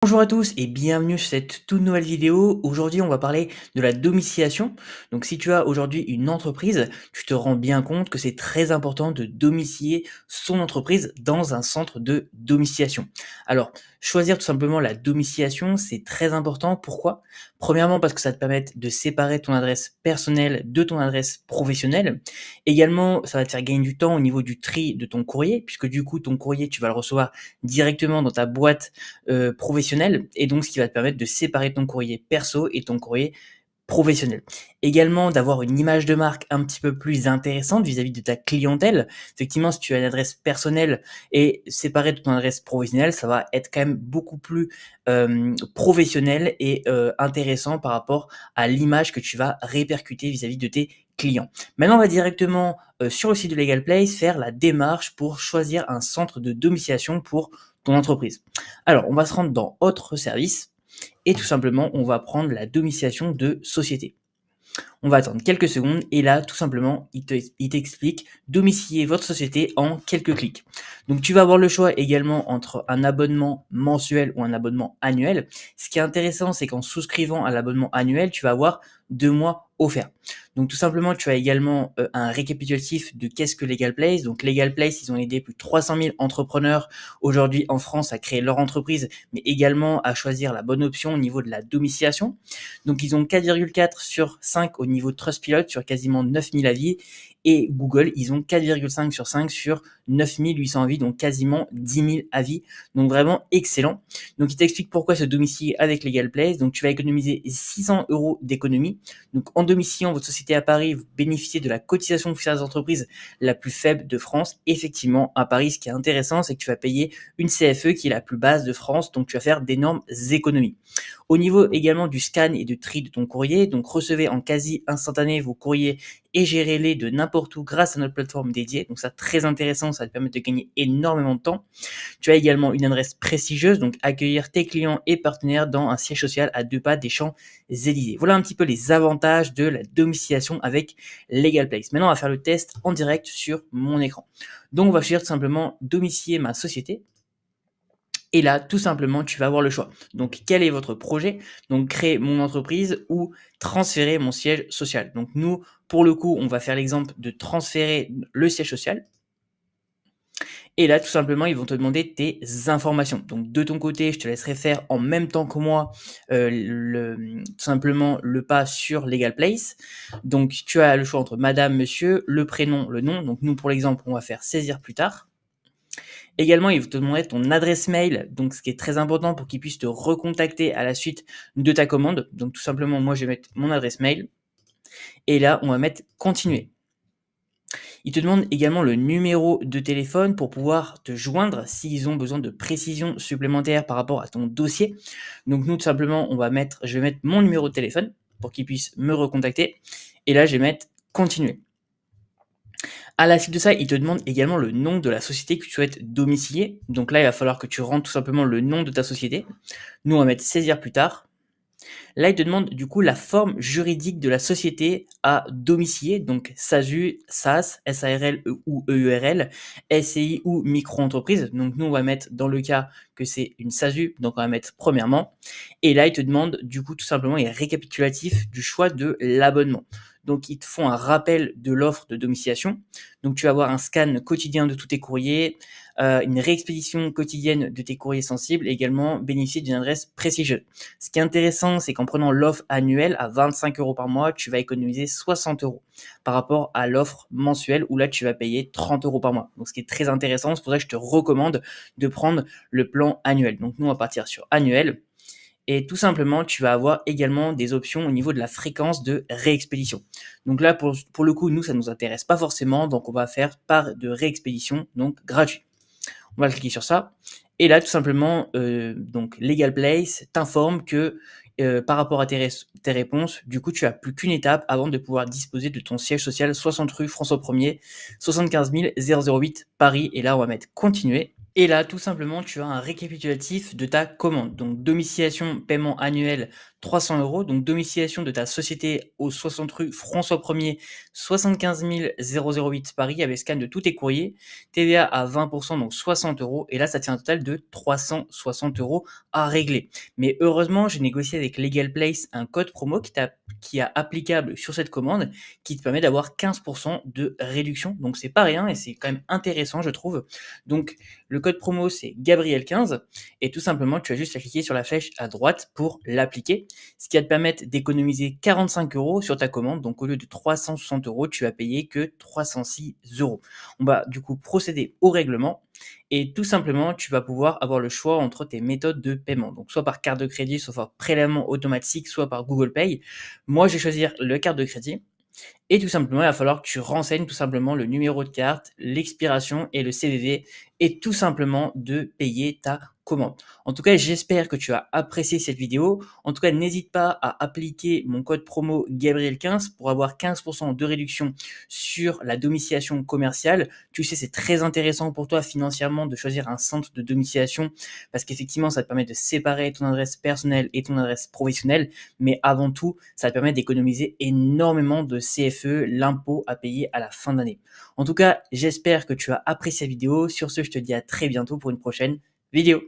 Bonjour à tous et bienvenue sur cette toute nouvelle vidéo. Aujourd'hui, on va parler de la domiciliation. Donc, si tu as aujourd'hui une entreprise, tu te rends bien compte que c'est très important de domicilier son entreprise dans un centre de domiciliation. Alors, choisir tout simplement la domiciliation, c'est très important. Pourquoi? Premièrement, parce que ça te permet de séparer ton adresse personnelle de ton adresse professionnelle. Également, ça va te faire gagner du temps au niveau du tri de ton courrier, puisque du coup, ton courrier, tu vas le recevoir directement dans ta boîte professionnel et donc ce qui va te permettre de séparer ton courrier perso et ton courrier professionnel. Également d'avoir une image de marque un petit peu plus intéressante vis-à-vis de ta clientèle. Effectivement, si tu as une adresse personnelle et séparée de ton adresse professionnelle, ça va être quand même beaucoup plus professionnel et intéressant par rapport à l'image que tu vas répercuter vis-à-vis de tes clients. Maintenant, on va directement sur le site de Legal Place faire la démarche pour choisir un centre de domiciliation pour ton entreprise. Alors, on va se rendre dans autre service et tout simplement, on va prendre la domiciliation de société. On va attendre quelques secondes et là, tout simplement, il t'explique domicilier votre société en quelques clics. Donc, tu vas avoir le choix également entre un abonnement mensuel ou un abonnement annuel. Ce qui est intéressant, c'est qu'en souscrivant à l'abonnement annuel, tu vas avoir 2 mois offerts. Donc, tout simplement, tu as également un récapitulatif de qu'est-ce que Legal Place. Donc, Legal Place, ils ont aidé plus de 300 000 entrepreneurs aujourd'hui en France à créer leur entreprise, mais également à choisir la bonne option au niveau de la domiciliation. Donc, ils ont 4,4 sur 5 au niveau de Trustpilot sur quasiment 9000 avis. Et Google, ils ont 4,5 sur 5 sur 9800 avis, donc quasiment 10 000 avis. Donc vraiment excellent. Donc il t'explique pourquoi se domicilier avec Legal Place. Donc tu vas économiser 600 € d'économie. Donc en domiciliant votre société à Paris, vous bénéficiez de la cotisation foncière des entreprises la plus faible de France. Effectivement, à Paris, ce qui est intéressant, c'est que tu vas payer une CFE qui est la plus basse de France. Donc tu vas faire d'énormes économies. Au niveau également du scan et du tri de ton courrier, donc recevez en quasi instantané vos courriers et gérez-les de n'importe où grâce à notre plateforme dédiée. Donc ça, très intéressant, ça va te permettre de gagner énormément de temps. Tu as également une adresse prestigieuse, donc accueillir tes clients et partenaires dans un siège social à 2 pas des Champs-Élysées. Voilà un petit peu les avantages de la domiciliation avec Legal Place. Maintenant, on va faire le test en direct sur mon écran. Donc on va choisir tout simplement domicilier ma société. Et là, tout simplement, tu vas avoir le choix. Donc, quel est votre projet? Donc, créer mon entreprise ou transférer mon siège social. Donc, nous, pour le coup, on va faire l'exemple de transférer le siège social. Et là, tout simplement, ils vont te demander tes informations. Donc, de ton côté, je te laisserai faire en même temps que moi tout simplement le pas sur Legal Place. Donc, tu as le choix entre madame, monsieur, le prénom, le nom. Donc, nous, pour l'exemple, on va faire saisir plus tard. Également, il va te demander ton adresse mail, donc ce qui est très important pour qu'il puisse te recontacter à la suite de ta commande. Donc tout simplement, moi je vais mettre mon adresse mail et là on va mettre continuer. Il te demande également le numéro de téléphone pour pouvoir te joindre s'ils ont besoin de précisions supplémentaires par rapport à ton dossier. Donc nous tout simplement, je vais mettre mon numéro de téléphone pour qu'ils puissent me recontacter et là je vais mettre continuer. À la suite de ça, il te demande également le nom de la société que tu souhaites domicilier. Donc là, il va falloir que tu rentres tout simplement le nom de ta société. Nous, on va mettre saisir plus tard. Là, il te demande du coup la forme juridique de la société à domicilier, donc SASU, SAS, SARL ou EURL, SCI ou micro-entreprise. Donc nous, on va mettre dans le cas que c'est une SASU, donc on va mettre premièrement. Et là, il te demande du coup tout simplement un récapitulatif du choix de l'abonnement. Donc ils te font un rappel de l'offre de domiciliation. Donc tu vas avoir un scan quotidien de tous tes courriers, une réexpédition quotidienne de tes courriers sensibles, et également bénéficier d'une adresse prestigieuse. Ce qui est intéressant, c'est qu'en prenant l'offre annuelle à 25 € par mois, tu vas économiser 60 € par rapport à l'offre mensuelle où là, tu vas payer 30 € par mois. Donc, ce qui est très intéressant, c'est pour ça que je te recommande de prendre le plan annuel. Donc, nous, on va partir sur annuel. Et tout simplement, tu vas avoir également des options au niveau de la fréquence de réexpédition. Donc là, pour le coup, nous, ça ne nous intéresse pas forcément. Donc, on va faire part de réexpédition, donc gratuit. On va cliquer sur ça. Et là, tout simplement, donc Legal Place t'informe que par rapport à tes réponses, du coup, tu as plus qu'une étape avant de pouvoir disposer de ton siège social 60 rue François 1er, 75 008 Paris. Et là, on va mettre continuer. Et là, tout simplement, tu as un récapitulatif de ta commande. Donc, domiciliation, paiement annuel 300 €. Donc domiciliation de ta société au 60 rue François 1er, 75 008 Paris, avec scan de tous tes courriers, TVA à 20 donc 60 €, et là, ça te fait un total de 360 € à régler. Mais heureusement, j'ai négocié avec Legal Place un code promo qui est applicable sur cette commande, qui te permet d'avoir 15 de réduction. Donc c'est pas rien et c'est quand même intéressant, je trouve. Donc le code promo, c'est Gabriel15, et tout simplement, tu as juste à cliquer sur la flèche à droite pour l'appliquer, ce qui va te permettre d'économiser 45 € sur ta commande. Donc au lieu de 360 €, tu vas payer que 306 €. On va du coup procéder au règlement, et tout simplement, tu vas pouvoir avoir le choix entre tes méthodes de paiement. Donc soit par carte de crédit, soit par prélèvement automatique, soit par Google Pay. Moi, je vais choisir le carte de crédit. Et tout simplement, il va falloir que tu renseignes tout simplement le numéro de carte, l'expiration et le CVV, et tout simplement de payer ta commande. En tout cas, j'espère que tu as apprécié cette vidéo. En tout cas, n'hésite pas à appliquer mon code promo Gabriel15 pour avoir 15 de réduction sur la domiciliation commerciale. Tu sais, c'est très intéressant pour toi financièrement de choisir un centre de domiciliation, parce qu'effectivement, ça te permet de séparer ton adresse personnelle et ton adresse professionnelle, mais avant tout, ça te permet d'économiser énormément de CFE, l'impôt à payer à la fin d'année. En tout cas, j'espère que tu as apprécié la vidéo. Sur ce, je te dis à très bientôt pour une prochaine vidéo.